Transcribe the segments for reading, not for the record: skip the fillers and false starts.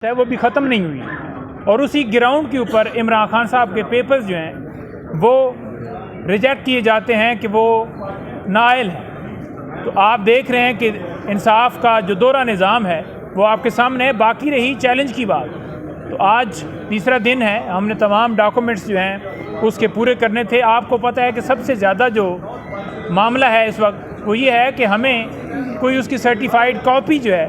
है वो भी ख़त्म नहीं हुई और उसी ग्राउंड के ऊपर इमरान खान साहब के पेपर्स जो हैं वो रिजेक्ट किए जाते हैं कि वो नाअहल है। तो आप देख रहे हैं कि इंसाफ का जो दोहरा निज़ाम है वो आपके सामने है। बाकी रही चैलेंज की बात, तो आज तीसरा दिन है, हमने तमाम डॉक्यूमेंट्स जो हैं उसके पूरे करने थे। आपको पता है कि सबसे ज़्यादा जो मामला है इस वक्त वो ये है कि हमें कोई उसकी सर्टिफाइड कॉपी जो है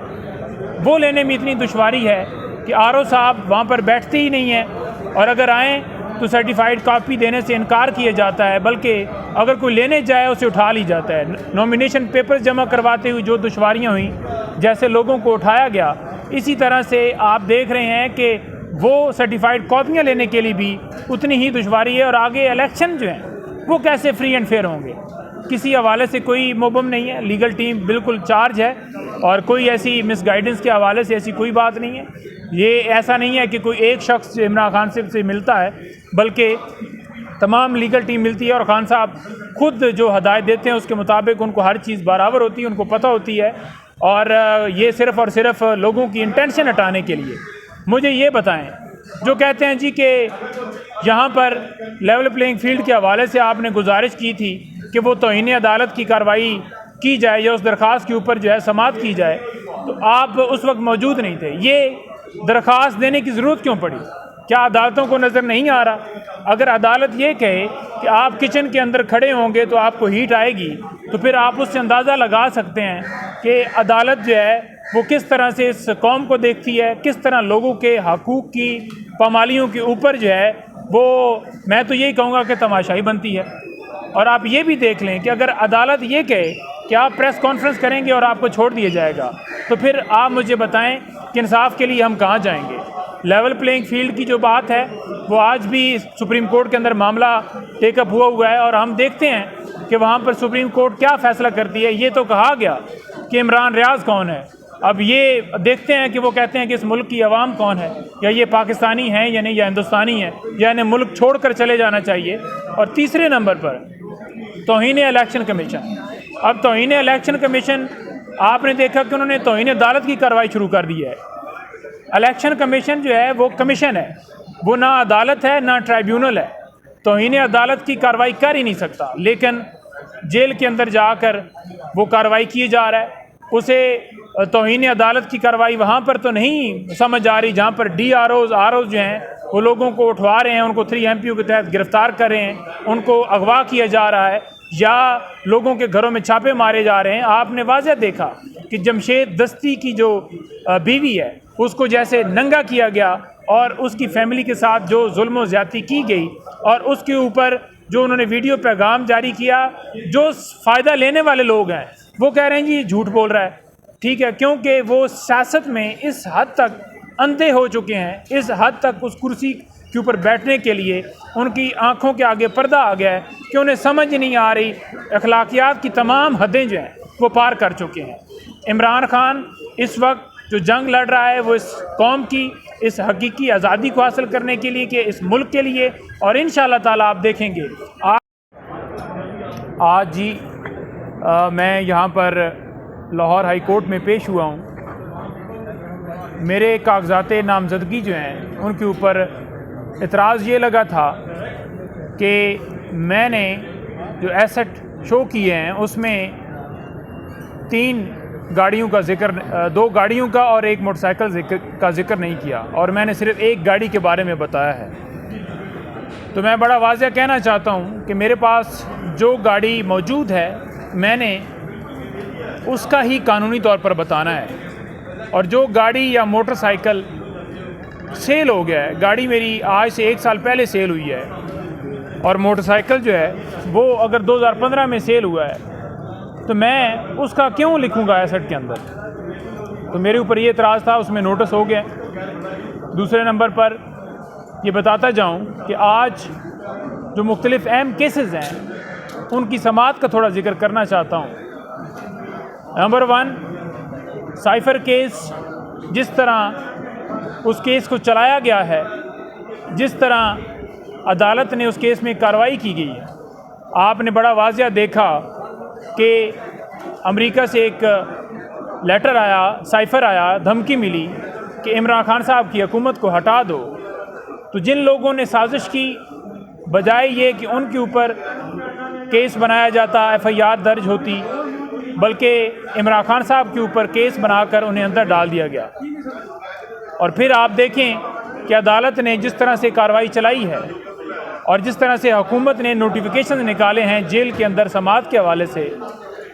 वो लेने में इतनी दुश्वारी है कि आरओ साहब वहाँ पर बैठते ही नहीं हैं और अगर आएँ तो सर्टिफाइड कॉपी देने से इनकार किया जाता है, बल्कि अगर कोई लेने जाए उसे उठा ली जाता है। नॉमिनेशन पेपर्स जमा करवाते हुए जो दुश्वारियाँ हुई, जैसे लोगों को उठाया गया, इसी तरह से आप देख रहे हैं कि वो सर्टिफाइड कॉपियाँ लेने के लिए भी उतनी ही दुश्वारी है। और आगे इलेक्शन जो हैं वो कैसे फ्री एंड फेयर होंगे, किसी हवाले से कोई मुबम नहीं है। लीगल टीम बिल्कुल चार्ज है और कोई ऐसी मिसगाइडेंस के हवाले से ऐसी कोई बात नहीं है। ये ऐसा नहीं है कि कोई एक शख्स इमरान खान से मिलता है, बल्कि तमाम लीगल टीम मिलती है और खान साहब खुद जो हदायत देते हैं उसके मुताबिक उनको हर चीज़ बराबर होती है, उनको पता होती है। और ये सिर्फ़ और सिर्फ लोगों की इंटेंशन हटाने के लिए। मुझे ये बताएं, जो कहते हैं जी कि यहाँ पर लेवल प्लेइंग फील्ड के हवाले से आपने गुजारिश की थी कि वो तौहीन अदालत की कार्रवाई की जाए या उस दरख्वास्त के ऊपर जो है समाअत की जाए, तो आप उस वक्त मौजूद नहीं थे। ये दरख्वास्त देने की ज़रूरत क्यों पड़ी? क्या अदालतों को नज़र नहीं आ रहा? अगर अदालत ये कहे कि आप किचन के अंदर खड़े होंगे तो आपको हीट आएगी, तो फिर आप उससे अंदाज़ा लगा सकते हैं कि अदालत जो है वो किस तरह से इस कौम को देखती है, किस तरह लोगों के हकूक़ की पामालियों के ऊपर जो है वो, मैं तो यही कहूँगा कि तमाशाई बनती है। और आप ये भी देख लें कि अगर अदालत ये कहे कि आप प्रेस कॉन्फ्रेंस करेंगे और आपको छोड़ दिया जाएगा, तो फिर आप मुझे बताएं कि इंसाफ के लिए हम कहाँ जाएंगे? लेवल प्लेइंग फील्ड की जो बात है वो आज भी सुप्रीम कोर्ट के अंदर मामला टेकअप हुआ है और हम देखते हैं कि वहाँ पर सुप्रीम कोर्ट क्या फ़ैसला करती है। ये तो कहा गया कि इमरान रियाज कौन है, अब ये देखते हैं कि वो कहते हैं कि इस मुल्क की आवाम कौन है, या ये पाकिस्तानी हैं या नहीं, या हिंदुस्तानी है, या इन्हें मुल्क छोड़ कर चले जाना चाहिए। और तीसरे नंबर पर तौहीन इलेक्शन कमीशन। अब तौहीन इलेक्शन कमीशन, आपने देखा कि उन्होंने तौहीन अदालत की कार्रवाई शुरू कर दी है। इलेक्शन कमीशन जो है वो कमीशन है, वो ना अदालत है ना ट्राइब्यूनल है। तौहीन अदालत की कार्रवाई कर ही नहीं सकता, लेकिन जेल के अंदर जाकर वो कार्रवाई की जा रहा है। उसे तौहीन अदालत की कार्रवाई वहाँ पर तो नहीं समझ आ रही जहाँ पर DROs ROs जो हैं वो लोगों को उठवा रहे हैं, उनको 3 MPO के तहत गिरफ़्तार कर रहे हैं, उनको अगवा किया जा रहा है या लोगों के घरों में छापे मारे जा रहे हैं। आपने वाज़ह देखा कि जमशेद दस्ती की जो बीवी है उसको जैसे नंगा किया गया और उसकी फैमिली के साथ जो जुल्म ज़्यादती की गई, और उसके ऊपर जो उन्होंने वीडियो पैगाम जारी किया, जो फ़ायदा लेने वाले लोग हैं वो कह रहे हैं जी ये झूठ बोल रहा है। ठीक है, क्योंकि वो सियासत में इस हद तक अंधे हो चुके हैं, इस हद तक उस कुर्सी के ऊपर बैठने के लिए उनकी आंखों के आगे पर्दा आ गया है कि उन्हें समझ नहीं आ रही। अखलाकियात की तमाम हदें जो हैं वो पार कर चुके हैं। इमरान खान इस वक्त जो जंग लड़ रहा है वो इस कौम की इस हकीकी आज़ादी को हासिल करने के लिए, कि इस मुल्क के लिए। और इंशाअल्लाह ताला आप देखेंगे आज जी मैं यहाँ पर लाहौर हाई कोर्ट में पेश हुआ हूँ। मेरे कागजात नामजदगी जो हैं उनके ऊपर इतराज़ ये लगा था कि मैंने जो एसेट शो किए हैं उसमें 3 गाड़ियों का ज़िक्र, 2 गाड़ियों का और 1 मोटरसाइकिल का ज़िक्र नहीं किया, और मैंने सिर्फ 1 गाड़ी के बारे में बताया है। तो मैं बड़ा वाज़ेह कहना चाहता हूँ कि मेरे पास जो गाड़ी मौजूद है मैंने उसका ही कानूनी तौर पर बताना है, और जो गाड़ी या मोटरसाइकिल सेल हो गया है, गाड़ी मेरी आज से 1 साल पहले सेल हुई है, और मोटरसाइकिल जो है वो अगर 2015 में सेल हुआ है तो मैं उसका क्यों लिखूंगा एसेट के अंदर? तो मेरे ऊपर ये एतराज़ था, उसमें नोटिस हो गया। दूसरे नंबर पर ये बताता जाऊं कि आज जो मुख्तलिफ़ अहम केसेस हैं उनकी समाअत का थोड़ा जिक्र करना चाहता हूं। नंबर 1, साइफ़र केस, जिस तरह उस केस को चलाया गया है, जिस तरह अदालत ने उस केस में कार्रवाई की गई है, आपने बड़ा वाज़ेह देखा कि अमेरिका से एक लेटर आया, साइफ़र आया, धमकी मिली कि इमरान खान साहब की हुकूमत को हटा दो, तो जिन लोगों ने साजिश की, बजाय ये कि उनके ऊपर केस बनाया जाता, FIR दर्ज होती, बल्कि इमरान खान साहब के ऊपर केस बनाकर उन्हें अंदर डाल दिया गया। और फिर आप देखें कि अदालत ने जिस तरह से कार्रवाई चलाई है और जिस तरह से हुकूमत ने नोटिफिकेशन निकाले हैं जेल के अंदर समाअत के हवाले से,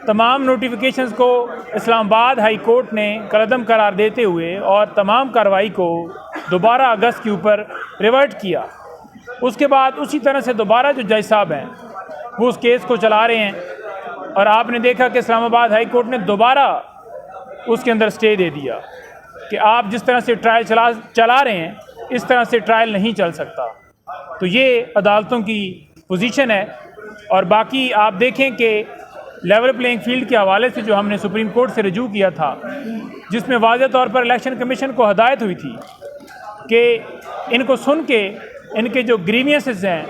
तमाम नोटिफिकेशंस को इस्लामाबाद हाई कोर्ट ने कलअदम करार देते हुए और तमाम कार्रवाई को दोबारा अगस्त के ऊपर रिवर्ट किया। उसके बाद उसी तरह से दोबारा जो जज साहब हैं वो उस केस को चला रहे हैं और आपने देखा कि इस्लामाबाद हाई कोर्ट ने दोबारा उसके अंदर स्टे दे दिया कि आप जिस तरह से ट्रायल चला रहे हैं इस तरह से ट्रायल नहीं चल सकता। तो ये अदालतों की पोजीशन है। और बाकी आप देखें कि लेवल प्लेइंग फील्ड के हवाले से जो हमने सुप्रीम कोर्ट से रजू किया था, जिसमें वाज़ेह तौर पर इलेक्शन कमीशन को हदायत हुई थी कि इनको सुन के इनके जो ग्रीवियंसेस हैं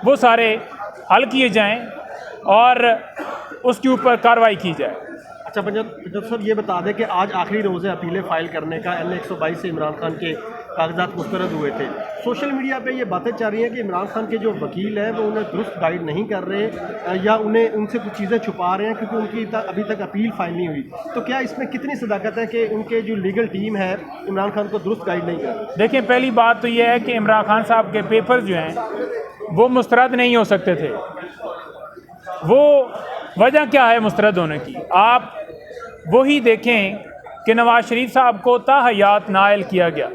वो सारे हल किए जाएं और उसके ऊपर कार्रवाई की जाए। अच्छा पंजाब सर, ये बता दें कि आज आखिरी रोज़ है अपीलें फ़ाइल करने का। NA 122 से इमरान खान के कागजात मुस्तरद हुए थे। सोशल मीडिया पे ये बातें चल रही हैं कि इमरान खान के जो वकील हैं वो उन्हें दुरुस्त गाइड नहीं कर रहे या उन्हें उनसे कुछ चीज़ें छुपा रहे हैं क्योंकि उनकी अभी तक अपील फ़ाइल नहीं हुई। तो क्या इसमें कितनी सदाकत है कि उनके जो लीगल टीम है इमरान खान को दुरुस्त गाइड नहीं कर रही? देखिए, पहली बात तो यह है कि इमरान खान साहब के पेपर्स जो हैं वो मुस्तरद नहीं हो सकते थे। वो वजह क्या है मुस्तरद होने की? आप वही देखें कि नवाज शरीफ साहब को ताहयात नायल किया गया।